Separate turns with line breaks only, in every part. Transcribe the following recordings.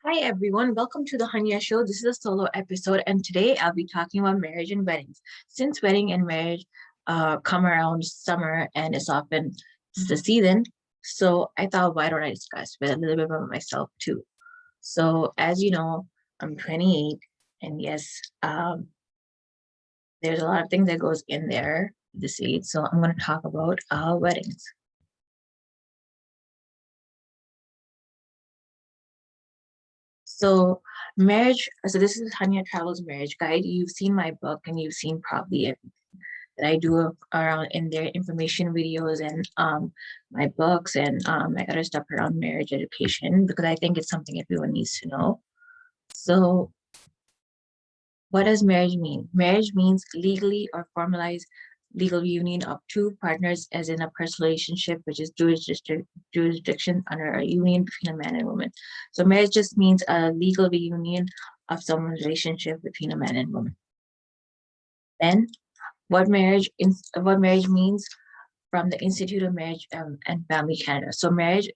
Hi everyone, welcome to the Hunyah Show. This is a solo episode, and today I'll be talking about marriage and weddings. Since wedding and marriage come around summer and it's often the season, so I thought, why don't I discuss with a little bit about myself too? So, as you know, I'm 28, and yes, there's a lot of things that goes in there this age. So I'm going to talk about weddings. So marriage, so this is Hunyah Travels Marriage Guide. You've seen my book and you've seen probably everything that I do around in their information videos and my books and I got to stuff around marriage education because I think it's something everyone needs to know. So what does marriage mean? Marriage means legally or formalized legal union of two partners as in a personal relationship, which is jurisdiction under a union between a man and woman. So marriage just means a legal reunion of someone's relationship between a man and woman. Then what marriage means from the Institute of Marriage and Family Canada. So marriage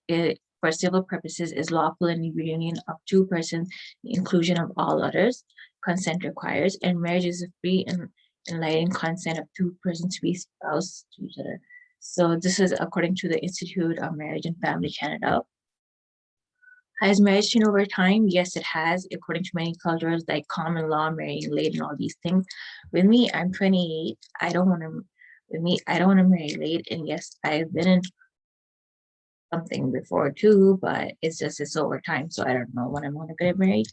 for civil purposes is lawful in the reunion of two persons, the inclusion of all others. Consent requires, and marriage is a free and enlightened consent of two persons to be spouse to each other. So this is according to the Institute of Marriage and Family Canada. Has marriage changed over time? Yes, it has, according to many cultures, like common law, marrying late, and all these things. With me, I'm 28. I don't want to. With me, I don't want to marry late. And yes, I've been in something before too, but it's over time. So I don't know when I'm going to get married.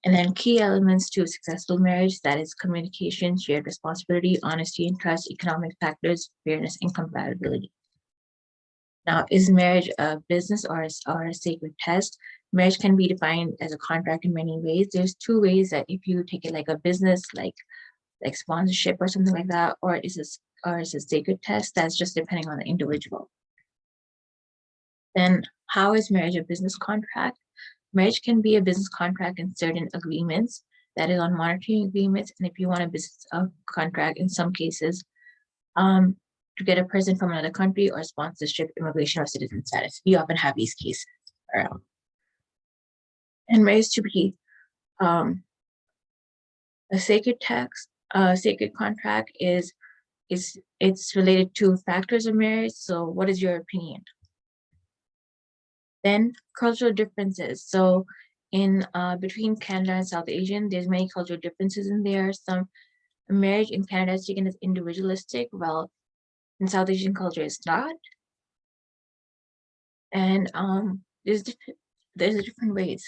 And then key elements to a successful marriage, that is communication, shared responsibility, honesty and trust, economic factors, fairness, and compatibility. Now, is marriage a business or a sacred test? Marriage can be defined as a contract in many ways. There's two ways that if you take it like a business, like sponsorship or something like that, or is a sacred test, that's just depending on the individual. Then how is marriage a business contract? Marriage can be a business contract in certain agreements, that is on monetary agreements. And if you want a business contract, in some cases, to get a person from another country or sponsorship, immigration, or citizen status. We often have these cases around. And marriage to be a sacred contract is it's related to factors of marriage. So what is your opinion? Then cultural differences. So in between Canada and South Asian, there's many cultural differences in there. Some marriage in Canada is taken as individualistic, while in South Asian culture it's not. And there's different ways.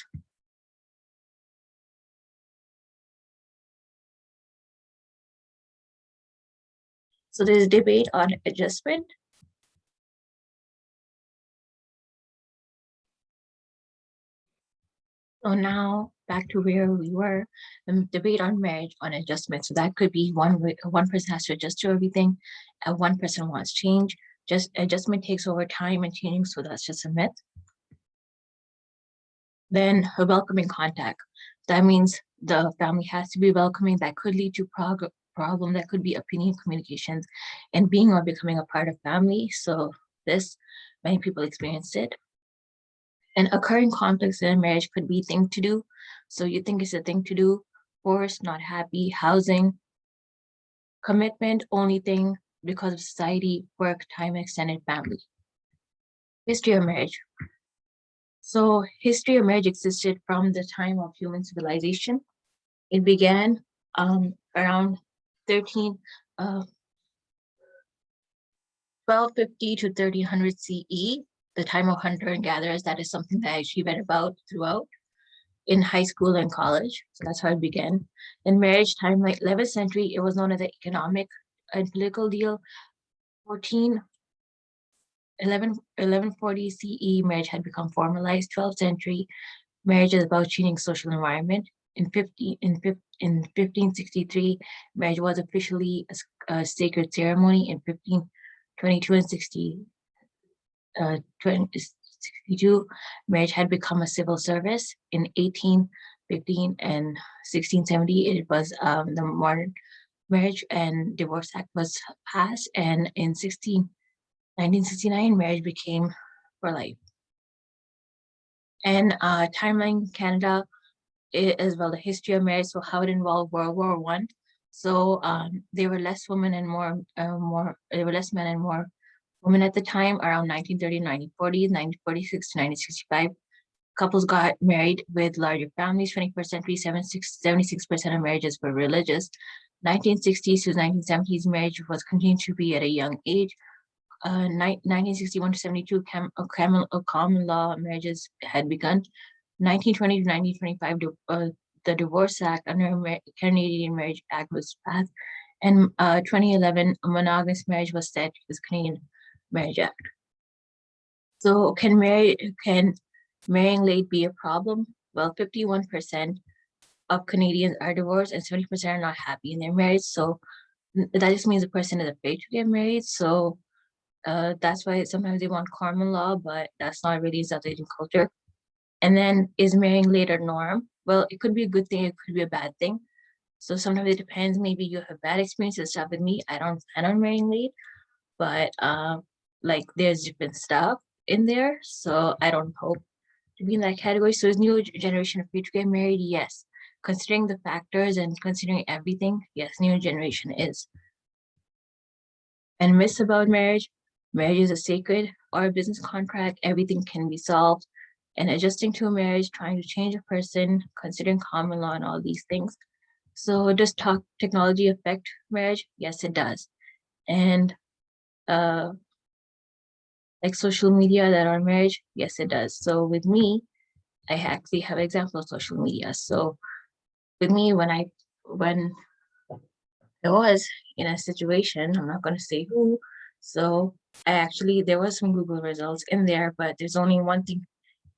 So there's debate on adjustment. So now back to where we were, the debate on marriage on adjustment. So that could be one way, one person has to adjust to everything, and one person wants change. Just adjustment takes over time and changing, so that's just a myth. Then a welcoming contact. That means the family has to be welcoming. That could lead to problem. That could be opinion communications and being or becoming a part of family. So this, many people experienced it. And occurring conflicts in a marriage could be thing to do. So you think it's a thing to do, forced, not happy, housing, commitment, only thing because of society, work, time, extended family. History of marriage. So history of marriage existed from the time of human civilization. It began around 1250 to 1300 CE, the time of hunter and gatherers. That is something that I actually read about throughout in high school and college. So that's how it began. In marriage time, like 11th century, it was known as the economic and political deal. 1140 CE, marriage had become formalized. 12th century, marriage is about changing social environment. In 1563, marriage was officially a sacred ceremony. In 1522 and 62, marriage had become a civil service. In 1815 and 1670, it was the Modern Marriage and Divorce Act was passed, and in 1969, marriage became for life. And timeline Canada as well, the history of marriage, so how it involved World War I. So there were less women and there were less men and more women at the time, around 1930, 1940s, 1946 to 1965. Couples got married with larger families. 21st century, 76% of marriages were religious. 1960s to 1970s, marriage was continued to be at a young age. 1961 to 72, common law marriages had begun. 1920 to 1925, the Divorce Act under Canadian Marriage Act was passed. And 2011, a monogamous marriage was set as Canadian Marriage Act. So can marrying late be a problem? Well, 51% of Canadians are divorced and 70% are not happy in their marriage. So that just means the person is afraid to get married. So that's why sometimes they want common law, but that's not really South Asian culture. And then is marrying late a norm? Well, it could be a good thing, it could be a bad thing. So sometimes it depends. Maybe you have bad experiences stuff with me. I don't plan on marrying late, but like there's different stuff in there. So I don't hope to be in that category. So is new generation afraid to get married? Yes. Considering the factors and considering everything, yes, new generation is. And myths about marriage: marriage is a sacred or a business contract, everything can be solved. And adjusting to a marriage, trying to change a person, considering common law and all these things. So does technology affect marriage? Yes, it does. And uh, like social media that are marriage, yes, it does. So with me, I actually have an example of social media. So with me, when I was in a situation, I'm not going to say who. So there was some Google results in there, but there's only one thing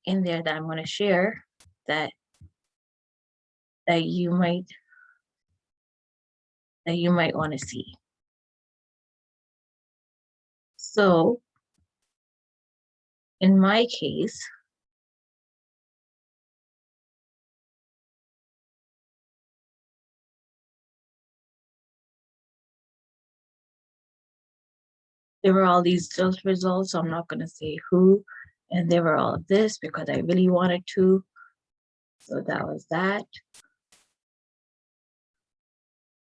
in there that I'm going to share that that you might want to see. So in my case, there were all these results. So I'm not going to say who, and there were all of this because I really wanted to. So that was that.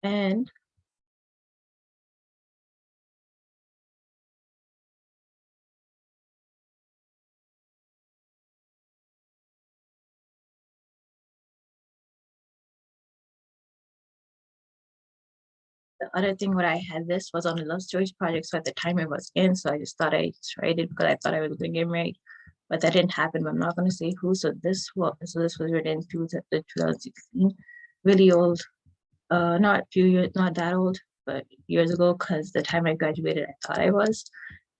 And the other thing what I had this was on the Love Stories project. So at the time it was in, so I just thought I tried it because I thought I was going to get married, but that didn't happen. But I'm not going to say who. So this was written in 2016, really old. Not few years, not that old, but years ago. Because the time I graduated, I thought I was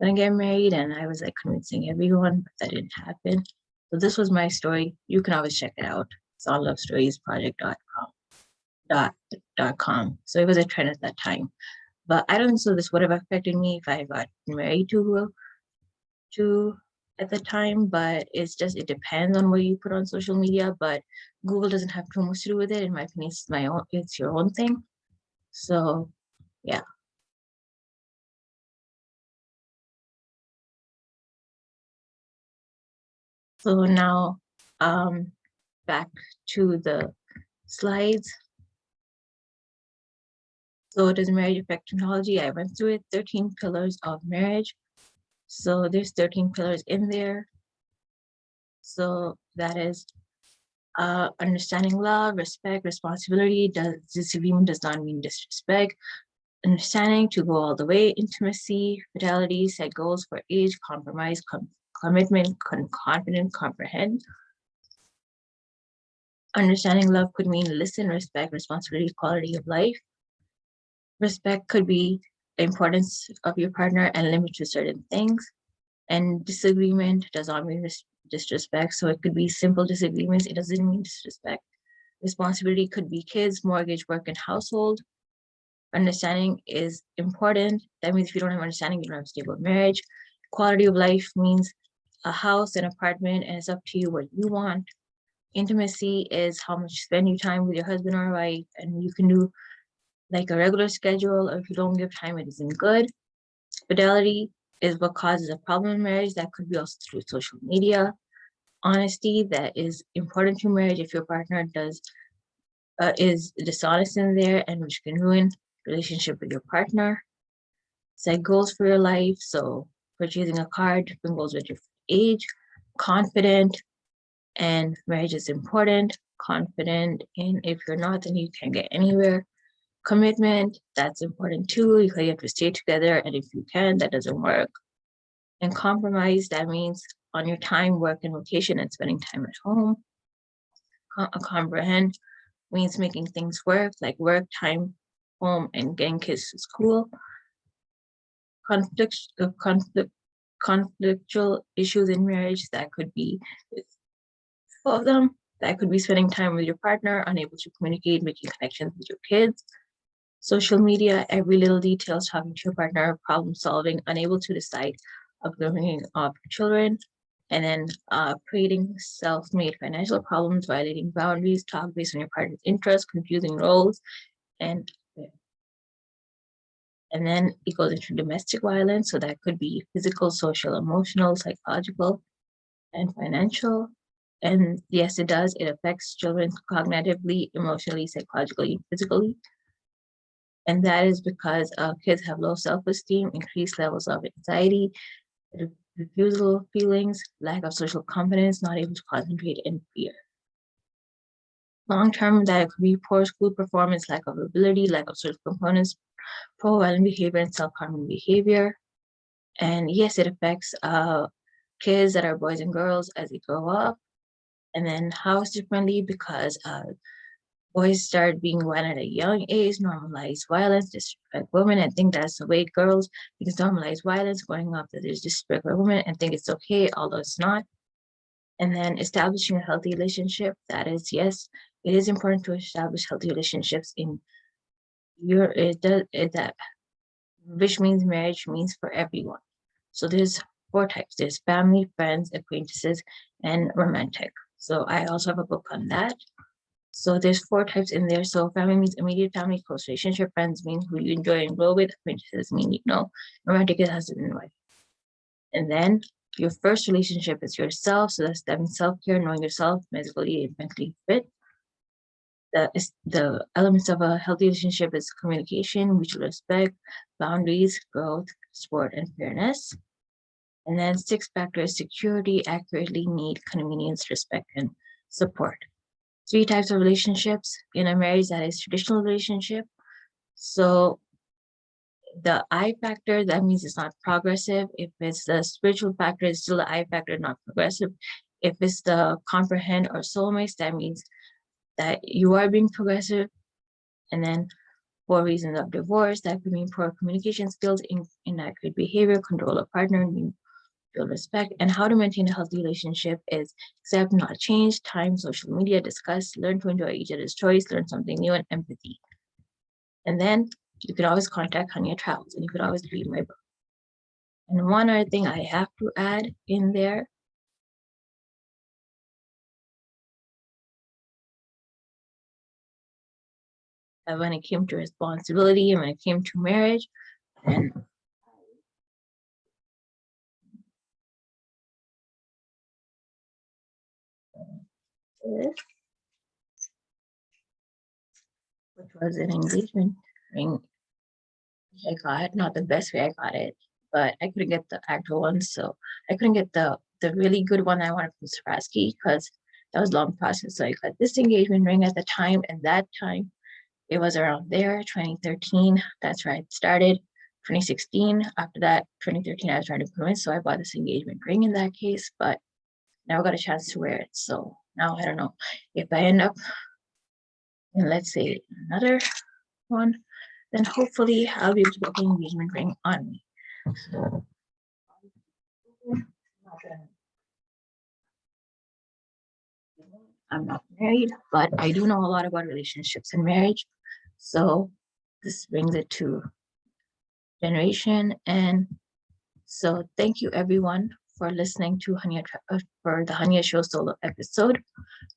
gonna get married, and I was like convincing everyone, but that didn't happen. So this was my story. You can always check it out. It's on lovestoriesproject.com. .com. So it was a trend at that time. But I don't think so this would have affected me if I got married to at the time, but it depends on what you put on social media. But Google doesn't have too much to do with it. In my opinion, it's your own thing. So yeah. So now back to the slides. So does marriage affect technology? I went through it, 13 pillars of marriage. So there's 13 pillars in there. So that is understanding love, respect, responsibility. Disagreement does not mean disrespect. Understanding to go all the way, intimacy, fidelity, set goals for age, compromise, commitment, confident, comprehend. Understanding love could mean listen, respect, responsibility, quality of life. Respect could be the importance of your partner and limit to certain things. And disagreement does not mean disrespect. So it could be simple disagreements. It doesn't mean disrespect. Responsibility could be kids, mortgage, work, and household. Understanding is important. That means if you don't have understanding, you don't have a stable marriage. Quality of life means a house, an apartment, and it's up to you what you want. Intimacy is how much you spend your time with your husband or wife, and you can do like a regular schedule, or if you don't give time, it isn't good. Fidelity is what causes a problem in marriage. That could be also through social media. honesty that is important to marriage. If your partner is dishonest in there, and which can ruin relationship with your partner. Set goals for your life. So purchasing a car, different goals with your age, confident, and marriage is important. Confident in if you're not, then you can't get anywhere. Commitment, that's important too. You have to stay together, and if you can, that doesn't work. And compromise, that means on your time, work, and location, and spending time at home. Comprehend means making things work, like work, time, home, and getting kids to school. Conflictual issues in marriage, that could be all of them. That could be spending time with your partner, unable to communicate, making connections with your kids. Social media, every little details, talking to your partner, problem solving, unable to decide, upbringing of children, and then creating self-made financial problems, violating boundaries, talk based on your partner's interests, confusing roles, and then it goes into domestic violence. So that could be physical, social, emotional, psychological, and financial. And yes, it does. It affects children cognitively, emotionally, psychologically, and physically. And that is because kids have low self-esteem, increased levels of anxiety, refusal feelings, lack of social confidence, not able to concentrate, and fear. Long-term, that could be poor school performance, lack of ability, lack of social components, pro-violent behavior, and self-harming behavior. And yes, it affects kids that are boys and girls as they grow up, and then housed differently because boys start being violent at a young age, normalize violence, disrespect women, and think that's the way girls, because normalize violence growing up, that there's disrespect for women and think it's okay, although it's not. And then establishing a healthy relationship, that is, yes, it is important to establish healthy relationships in that, which means marriage means for everyone. So there's 4 types. There's family, friends, acquaintances, and romantic. So I also have a book on that. So there's 4 types in there. So family means immediate family, close relationship. Friends mean who you enjoy and grow with. Acquaintances mean you know. Romantic is husband and wife. And then your first relationship is yourself. So that means self-care, knowing yourself, physically and mentally fit. The elements of a healthy relationship is communication, mutual respect, boundaries, growth, support, and fairness. And then 6 factors: security, accurately, need, convenience, respect, and support. 3 types of relationships in a marriage, that is traditional relationship. So the I factor, that means it's not progressive. If it's the spiritual factor, it's still the I factor, not progressive. If it's the comprehend or soulmates, that means that you are being progressive. And then 4 reasons of divorce, that could mean poor communication skills, inaccurate behavior, control of partner, mutual respect. And how to maintain a healthy relationship is accept, not change, time, social media, discuss, learn to enjoy each other's choice, learn something new, and empathy. And then you could always contact Hunyah Travels, and you could always read my book. And one other thing I have to add in there, that when it came to responsibility and when it came to marriage, and which was an engagement ring I got, not the best way I got it, but I couldn't get the actual one, so I couldn't get the really good one I wanted from Swarovski because that was a long process. So I got this engagement ring at the time, and that time it was around there, 2013. That's where I started. 2016. After that, 2013, I was trying to convince, so I bought this engagement ring in that case, but never got a chance to wear it. So now I don't know if I end up in, let's say, another one, then hopefully I'll be able to get the engagement ring on me. So, I'm not married, but I do know a lot about relationships and marriage. So this brings it to generation. And so thank you everyone for listening to for the Hunyah Show solo episode.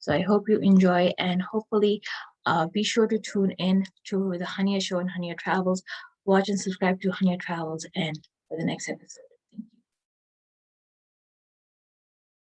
So I hope you enjoy, and hopefully be sure to tune in to the Hunyah Show and Hunyah Travels. Watch and subscribe to Hunyah Travels and for the next episode.